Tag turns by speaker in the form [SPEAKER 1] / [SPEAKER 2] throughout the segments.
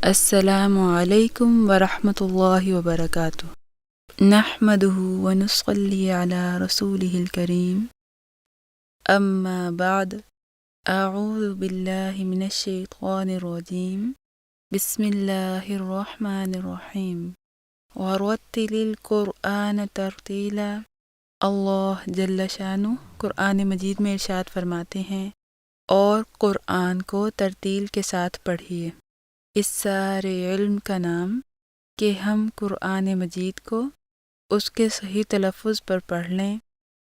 [SPEAKER 1] السلام علیکم ورحمۃ اللہ وبرکاتہ نحمدہ ونصلی علی رسولہ الکریم اما بعد اعوذ باللہ من الشیطان الرجیم بسم اللہ الرحمن الرحیم ورتل القرآن ترتیلا۔ اللہ جل شانہ قرآن مجید میں ارشاد فرماتے ہیں اور قرآن کو ترتیل کے ساتھ پڑھیے۔ اس سارے علم کا نام کہ ہم قرآن مجید کو اس کے صحیح تلفظ پر پڑھ لیں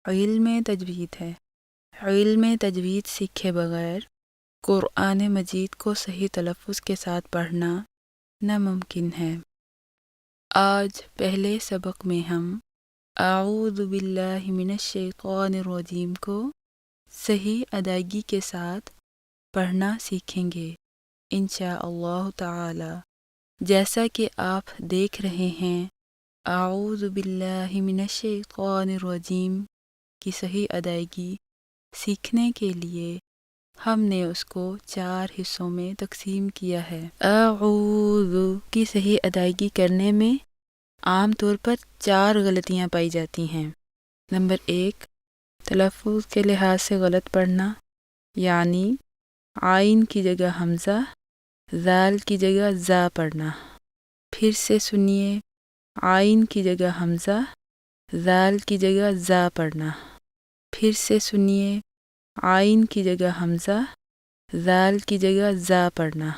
[SPEAKER 1] علم تجوید ہے۔ علم تجوید سیکھے بغیر قرآن مجید کو صحیح تلفظ کے ساتھ پڑھنا ناممکن ہے۔ آج پہلے سبق میں ہم اعوذ باللہ من الشیطان الرجیم کو صحیح ادائیگی کے ساتھ پڑھنا سیکھیں گے انشاء اللہ تعالی۔ جیسا کہ آپ دیکھ رہے ہیں اعوذ باللہ من الشیطان الرجیم کی صحیح ادائیگی سیکھنے کے لیے ہم نے اس کو 4 حصوں میں تقسیم کیا ہے۔ اعوذ کی صحیح ادائیگی کرنے میں عام طور پر 4 غلطیاں پائی جاتی ہیں۔ نمبر 1، تلفظ کے لحاظ سے غلط پڑھنا، یعنی عین کی جگہ حمزہ، ذال کی جگہ زا پڑھنا۔ پھر سے سنیے، عین کی جگہ حمزہ، ذال کی جگہ زا پڑھنا۔ پھر سے سنیے، عین کی جگہ حمزہ، ذال کی جگہ زا پڑھنا۔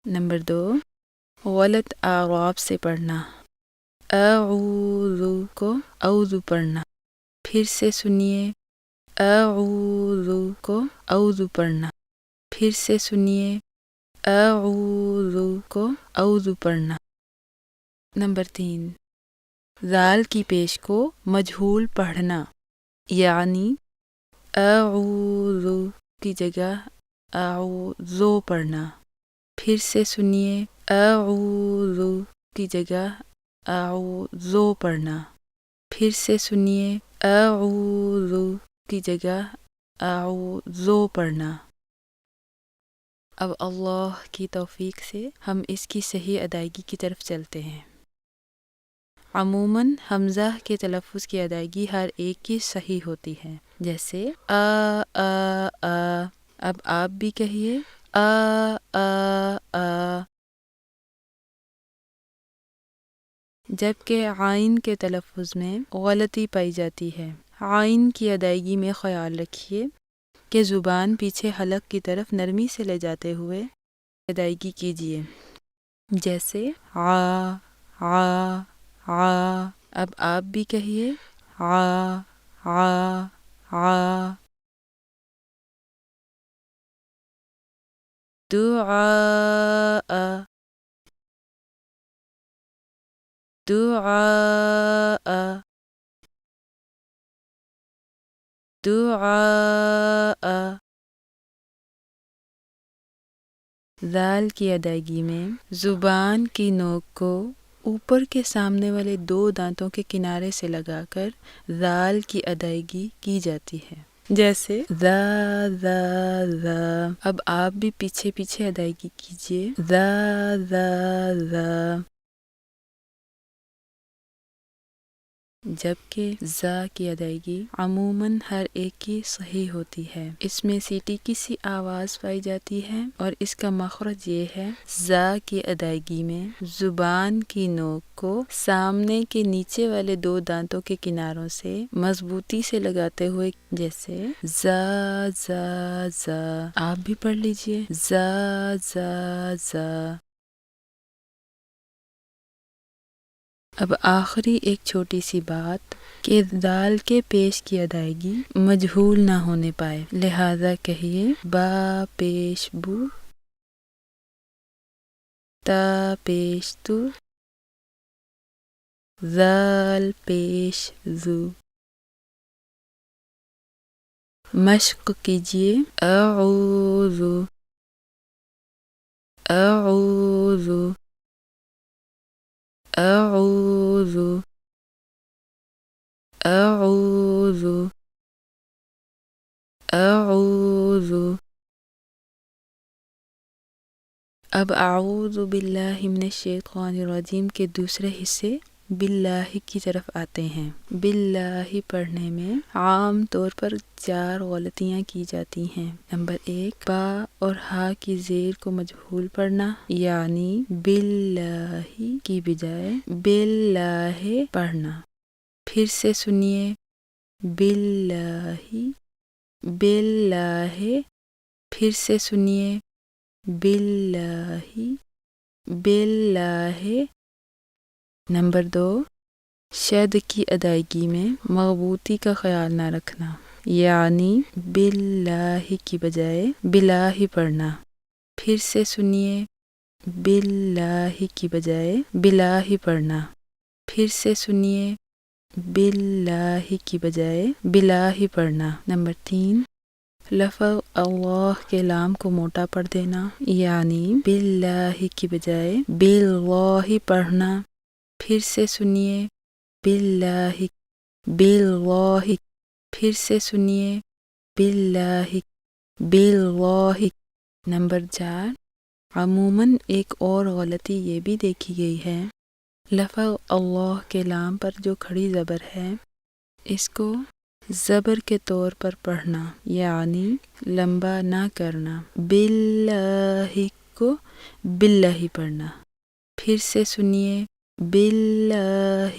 [SPEAKER 1] نمبر 2، غلط اعراب سے پڑھنا، اعوذ کو اعوذ پڑھنا۔ پھر سے سنیے، اعوذ کو اعوذ پڑھنا۔ پھر سے سنیے، اعوذ کو اعوذ پڑھنا۔ نمبر 3، ذال کی پیش کو مجہول پڑھنا، یعنی اعوذ کی جگہ اعوذو پڑھنا۔ پھر سے سنیے، اعوذ کی جگہ اعوذو پڑھنا۔ پھر سے سنیے، اعوذ کی جگہ اعوذو پڑھنا۔ اب اللہ کی توفیق سے ہم اس کی صحیح ادائیگی کی طرف چلتے ہیں۔ عموماً حمزہ کے تلفظ کی ادائیگی ہر ایک کی صحیح ہوتی ہے، جیسے اب آپ بھی کہیے جبکہ عین کے تلفظ میں غلطی پائی جاتی ہے۔ عین کی ادائیگی میں خیال رکھیے کہ زبان پیچھے حلق کی طرف نرمی سے لے جاتے ہوئے ادائیگی کیجیے، جیسے اب آپ بھی کہیے دعاء ذال کی ادائیگی میں زبان کی نوک کو اوپر کے سامنے والے 2 دانتوں کے کنارے سے لگا کر ذال کی ادائیگی کی جاتی ہے، جیسے ذا۔ اب آپ بھی پیچھے پیچھے ادائیگی کیجیے، ذا۔ جبکہ زا کی ادائیگی عموماً ہر ایک کی صحیح ہوتی ہے۔ اس میں سیٹی کی سی آواز پائی جاتی ہے اور اس کا مخرج یہ ہے، زا کی ادائیگی میں زبان کی نوک کو سامنے کے نیچے والے 2 دانتوں کے کناروں سے مضبوطی سے لگاتے ہوئے، جیسے زا۔ آپ بھی پڑھ لیجئے، زا۔ اب آخری ایک چھوٹی سی بات کہ دال کے پیش کی ادائیگی مجہول نہ ہونے پائے، لہذا کہیے با پیش بو، تا پیش تو، ذال پیش ذو۔ مشق کیجیے، اعوذ اب اعوذ باللہ من الشیطان الرجیم کے دوسرے حصے باللہ کی طرف آتے ہیں۔ باللہ پڑھنے میں عام طور پر 4 غلطیاں کی جاتی ہیں۔ نمبر 1، با اور ہا کی زیر کو مجہول پڑھنا، یعنی باللہ کی بجائے باللہ پڑھنا۔ پھر سے سنیے، باللہ باللہ، پھر سے سنیے، باللہ باللہ۔ نمبر 2، شد کی ادائیگی میں مضبوطی کا خیال نہ رکھنا، یعنی باللہ کی بجائے بلاہ پڑھنا۔ پھر سے سنیے، باللہ کی بجائے بلاہ پڑھنا۔ پھر سے سنیے، باللہ کی بجائے بلاہ پڑھنا۔ نمبر 3، لفظ اللہ کے لام کو موٹا پڑھ دینا، یعنی باللہ کی بجائے باللہ پڑھنا۔ پھر سے سنیے، باللہ باللہ، پھر سے سنیے، باللہ باللہ۔ نمبر 4، عموماً ایک اور غلطی یہ بھی دیکھی گئی ہے، لفظ اللہ کے لام پر جو کھڑی زبر ہے اس کو زبر کے طور پر پڑھنا، یعنی لمبا نہ کرنا، باللہ کو باللہ پڑھنا۔ پھر سے سنیے، باللہ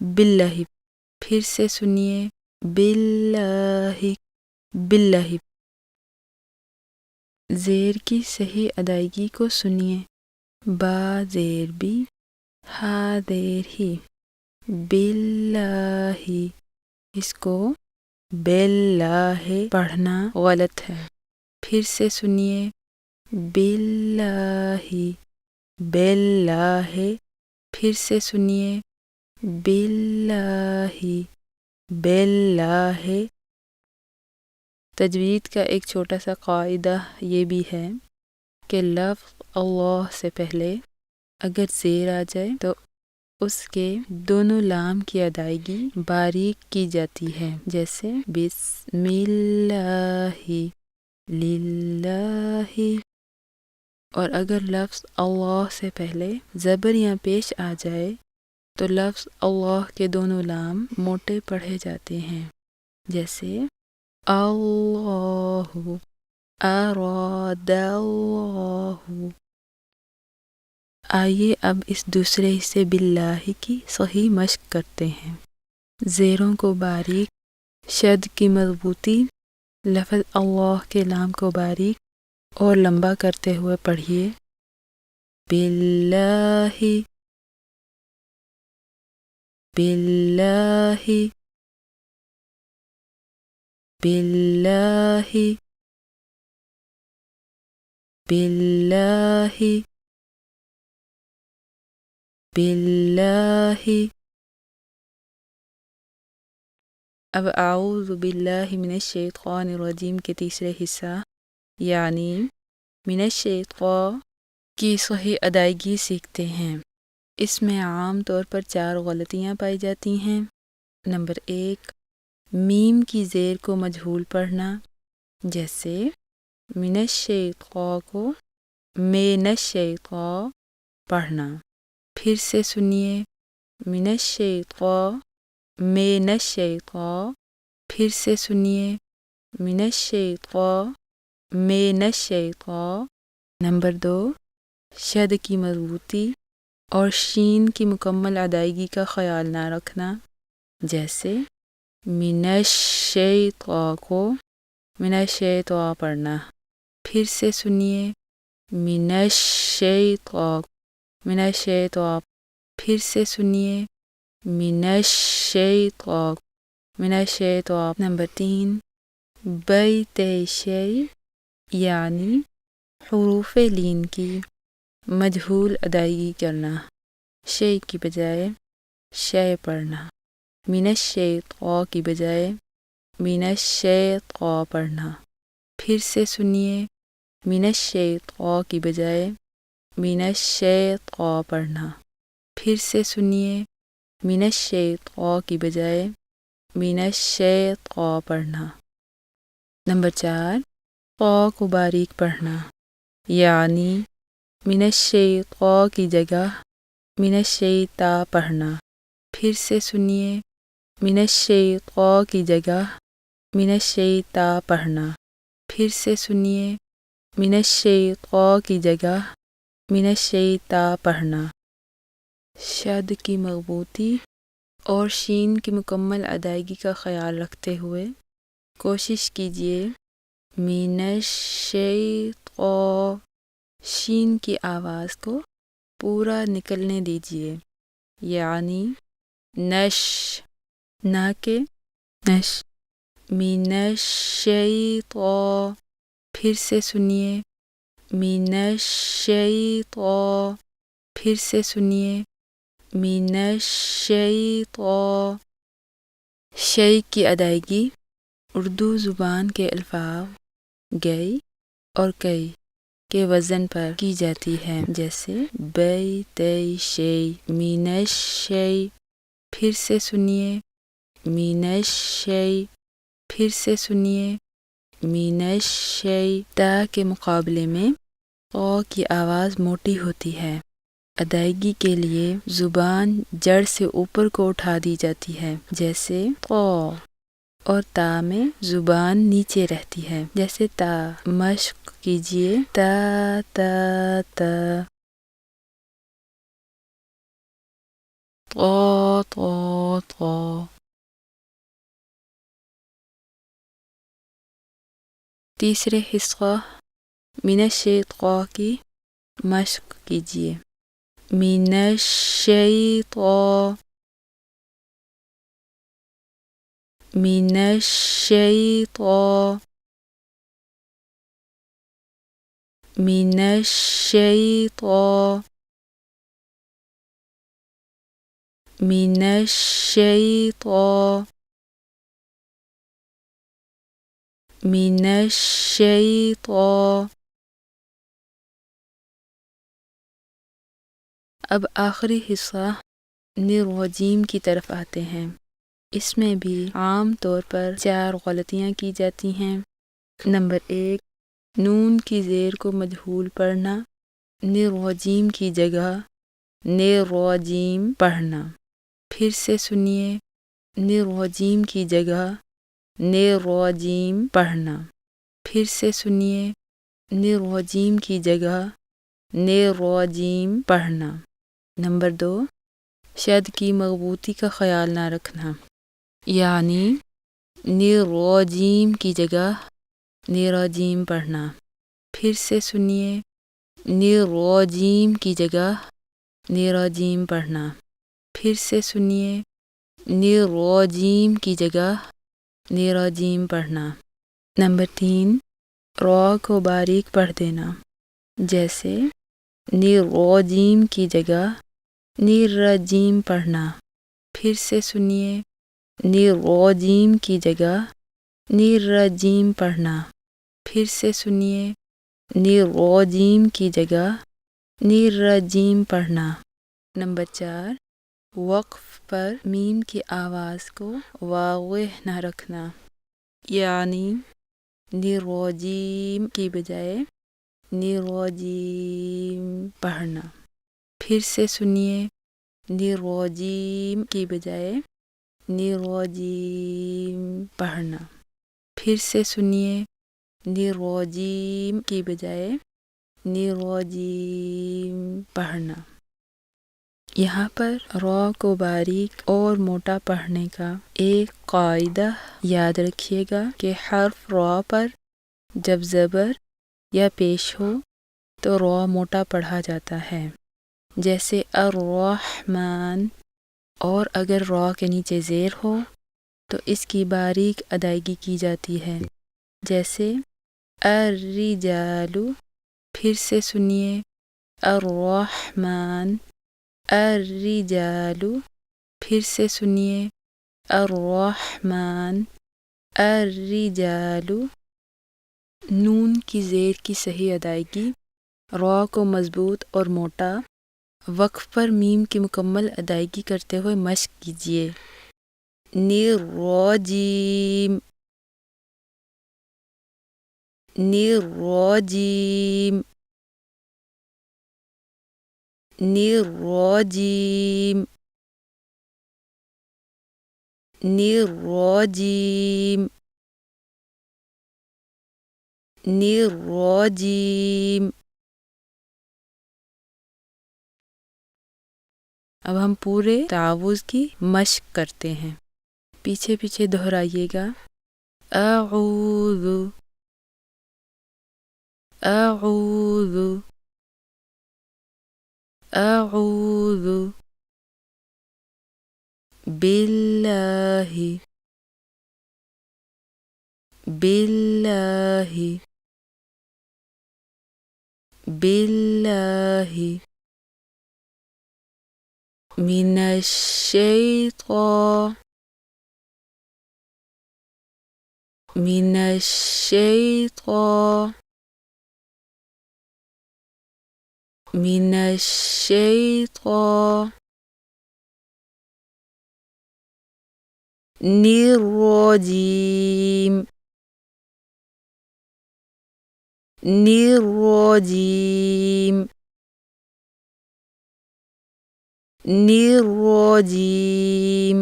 [SPEAKER 1] باللہ، پھر سے سنیے، باللہ باللہ۔ زیر کی صحیح ادائیگی کو سنیے، با زیر بی، ہا زیر ہی، باللہ، اس کو باللہ پڑھنا غلط ہے۔ پھر سے سنیے، باللہ باللہ، پھر سے سنیے، باللہ باللہ۔ تجوید کا ایک چھوٹا سا قاعدہ یہ بھی ہے کہ لفظ اللہ سے پہلے اگر زیر آ جائے تو اس کے دونوں لام کی ادائیگی باریک کی جاتی ہے، جیسے بسم اللہ، للہ۔ اور اگر لفظ اللہ سے پہلے زبر یا پیش آ جائے تو لفظ اللہ کے دونوں لام موٹے پڑھے جاتے ہیں، جیسے اللہ، اراد اللہ۔ آئیے اب اس دوسرے حصے باللہ کی صحیح مشق کرتے ہیں۔ زیروں کو باریک، شد کی مضبوطی، لفظ اللہ کے لام کو باریک اور لمبا کرتے ہوئے پڑھیے، باللہ باللہ باللہ باللہ باللہ۔ اب اعوذ باللہ من الشیطان الرجیم کے تیسرے حصہ یعنی من الشیطان کی صحیح ادائیگی سیکھتے ہیں۔ اس میں عام طور پر 4 غلطیاں پائی جاتی ہیں۔ نمبر 1، میم کی زیر کو مجہول پڑھنا، جیسے من الشیطان کو من الشیطان پڑھنا۔ پھر سے سنیے، من الشیطان من الشیطان، پھر سے سنیے، من الشیطان من الشیطان۔ نمبر 2، شد کی مضبوطی اور شین کی مکمل ادائیگی کا خیال نہ رکھنا، جیسے من الشیطان کو من الشیطان پڑھنا۔ پھر سے سنیے، من الشیطان من الشیطان، پھر سے سنیے، من الشیطان من الشیطان۔ نمبر 3، بیت شیء یعنی حروف لین کی مجہول ادائیگی کرنا، شیء کی بجائے شے پڑھنا، من الشیطان کی بجائے من الشیطان پڑھنا۔ پھر سے سنیے، من الشیطان کی بجائے من الشیطان پڑھنا۔ پھر سے سنیے، من الشیطان کی بجائے من الشیطان پڑھنا۔ نمبر 4، قاف کو باریک پڑھنا، یعنی من الشیطا کی جگہ من الشیطا پڑھنا. پھر سے سنیے من الشیطا کی جگہ من الشیطا پڑھنا. پھر سے سنیے من الشیطا کی جگہ من الشیطا پڑھنا. شد کی مضبوطی اور شین کی مکمل ادائیگی کا خیال رکھتے ہوئے کوشش کیجیے من الشیطا شین کی آواز کو پورا نکلنے دیجیے، یعنی نش نہ کہ نش. من الشیطا. پھر سے سنیے من الشیطا. پھر سے سنیے من الشیطا. شے کی ادائیگی اردو زبان کے الفاظ گئی اور کئی کے وزن پر کی جاتی ہے، جیسے بی تی شی من الشی. پھر سے سنیے من الشی. پھر سے سنیے من الشی. تا کے مقابلے میں قا کی آواز موٹی ہوتی ہے. ادائیگی کے لیے زبان جڑ سے اوپر کو اٹھا دی جاتی ہے، جیسے قا، اور تا میں زبان نیچے رہتی ہے، جیسے تا. مشق کیجیے تا تا تا طا طا طا. تیسرے حصہ من الشیطا کی مشق کیجیے من الشیطا من الشیطا من الشیطا من الشیطا من الشیطا. اب آخری حصہ من الرجیم کی طرف آتے ہیں. اس میں بھی عام طور پر 4 غلطیاں کی جاتی ہیں. نمبر 1، نون کی زیر کو مجہول پڑھنا، من الرجیم کی جگہ من الرجیم پڑھنا. پھر سے سنیے من الرجیم کی جگہ من الرجیم پڑھنا. پھر سے سنیے من الرجیم کی جگہ من الرجیم پڑھنا. نمبر 2، شد کی مضبوطی کا خیال نہ رکھنا، یعنی من الرجیم کی جگہ من الرجیم پڑھنا. پھر سے سنیے من الرجیم کی جگہ من الرجیم پڑھنا. پھر سے سنیے من الرجیم کی جگہ من الرجیم پڑھنا. نمبر 3، را کو باریک پڑھ دینا، جیسے من الرجیم کی جگہ من الرجیم پڑھنا. پھر سے سنیے من الرجیم کی جگہ من الرجیم پڑھنا. پھر سے سنیے من الرجیم کی جگہ من الرجیم پڑھنا. نمبر 4، وقف پر میم کی آواز کو واضح نہ رکھنا، یعنی من الرجیم کی بجائے من الرجیم پڑھنا. پھر سے سنیے من الرجیم کی بجائے من الرجیم پڑھنا. پھر سے سنیے من الرجیم کی بجائے من الرجیم پڑھنا. یہاں پر را کو باریک اور موٹا پڑھنے کا ایک قاعدہ یاد رکھیے گا کہ حرف را پر جب زبر یا پیش ہو تو را موٹا پڑھا جاتا ہے، جیسے الرحمن. اور اگر را کے نیچے زیر ہو تو اس کی باریک ادائیگی کی جاتی ہے، جیسے الرجال. پھر سے سنیے الرحمن الرجال. پھر سے سنیے الرحمن الرجال. نون کی زیر کی صحیح ادائیگی، را کو مضبوط اور موٹا، وقف پر میم کی مکمل ادائیگی کرتے ہوئے مشق کیجیے. الرجیم الرجیم. الرجيم الرجيم الرجيم. اب ہم پورے تعوذ کی مشق کرتے ہیں، پیچھے پیچھے دہرائیے گا۔ اعوذ اعوذ اعوذ باللہ باللہ باللہ من الشیطان من الشیطان من الشیطان الرجیم الرجیم الرجیم.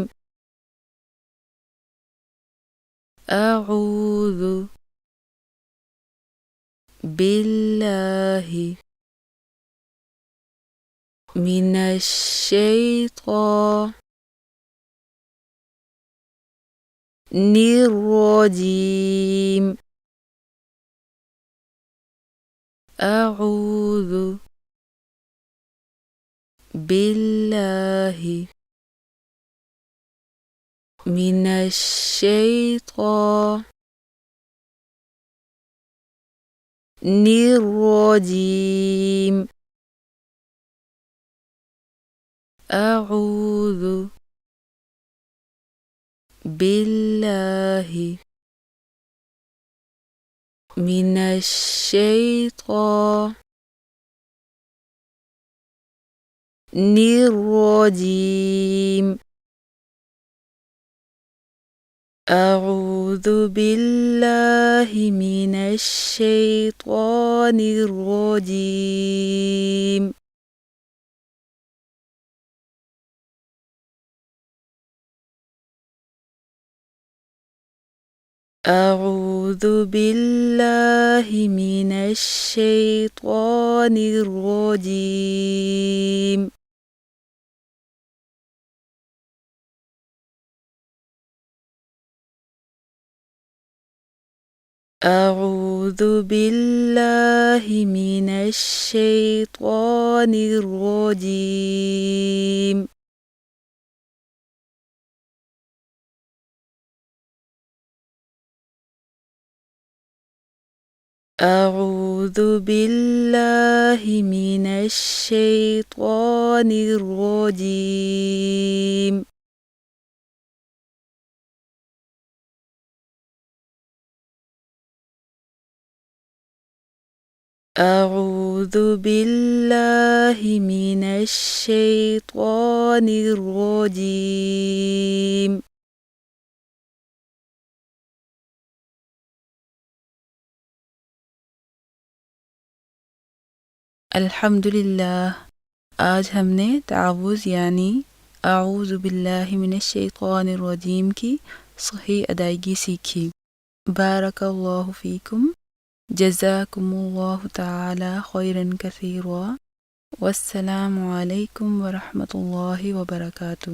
[SPEAKER 1] اعوذ باللہ من الشیطان الرجیم. اعوذ باللہ من الشیطان الرجیم. اعوذ باللہ من الشیطان الرجیم. اعوذ باللہ من الشیطان الرجیم. اعوذ باللہ من الشیطان الرجیم. اعوذ باللہ من الشیطان الرجیم. اعوذ باللہ من الشیطان الرجیم. اعوذ باللہ من الشیطان الرجیم. الحمدللہ، آج ہم نے تعوذ یعنی اعوذ باللہ من الشیطان الرجیم کی صحیح ادائیگی سیکھی۔ بارک اللہ فیکم، جزاکم اللہ تعالی خیرا کثیرا، والسلام علیکم ورحمۃ اللہ وبرکاتہ۔